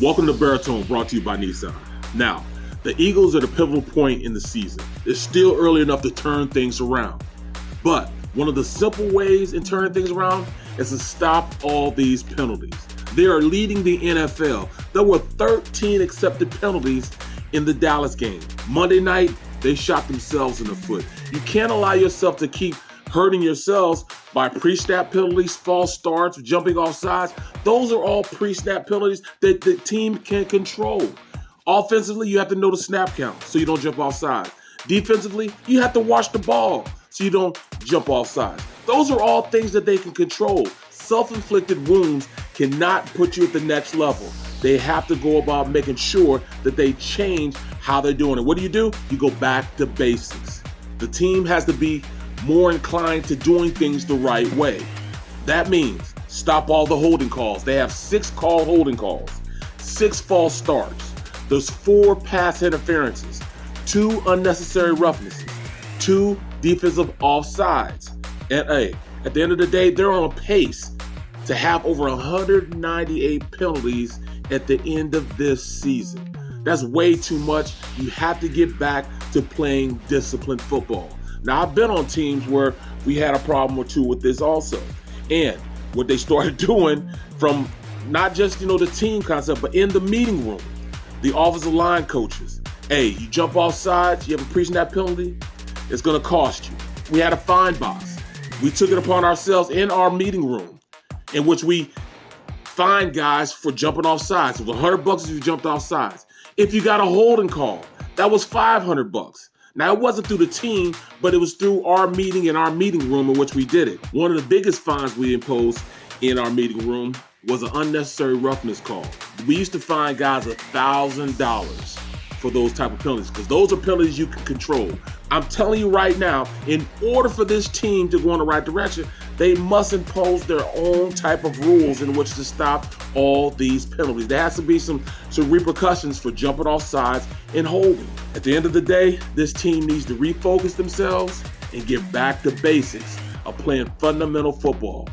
Welcome to Barrett Tone, brought to you by Nissan. Now, the Eagles are at a pivotal point in the season. It's still early enough to turn things around. But one of the simple ways in turning things around is to stop all these penalties. They are leading the NFL. There were 13 accepted penalties in the Dallas game. Monday night, they shot themselves in the foot. You can't allow yourself to keep hurting yourselves by pre-snap penalties, false starts, jumping off sides. Those are all pre-snap penalties that the team can control. Offensively, you have to know the snap count so you don't jump off sides. Defensively, you have to watch the ball so you don't jump off sides. Those are all things that they can control. Self-inflicted wounds cannot put you at the next level. They have to go about making sure that they change how they're doing it. What do? You go back to basics. The team has to be more inclined to doing things the right way. That means stop all the holding calls. They have 6 called holding calls, 6 false starts. There's 4 pass interferences, 2 unnecessary roughnesses, 2 defensive offsides. And at the end of the day, they're on a pace to have over 198 penalties at the end of this season. That's way too much. You have to get back to playing disciplined football. Now, I've been on teams where we had a problem or two with this also. And what they started doing from not just, the team concept, but in the meeting room, the offensive line coaches, you jump off sides, you have a pre-snap penalty, it's going to cost you. We had a fine box. We took it upon ourselves in our meeting room, in which we fined guys for jumping off sides. It was $100 if you jumped off sides. If you got a holding call, that was $500. Now, it wasn't through the team, but it was through our meeting in our meeting room in which we did it. One of the biggest fines we imposed in our meeting room was an unnecessary roughness call. We used to fine guys $1,000 for those type of penalties because those are penalties you can control. I'm telling you right now, in order for this team to go in the right direction, they must impose their own type of rules in which to stop all these penalties. There has to be some repercussions for jumping off sides and holding. At the end of the day, this team needs to refocus themselves and get back to basics of playing fundamental football.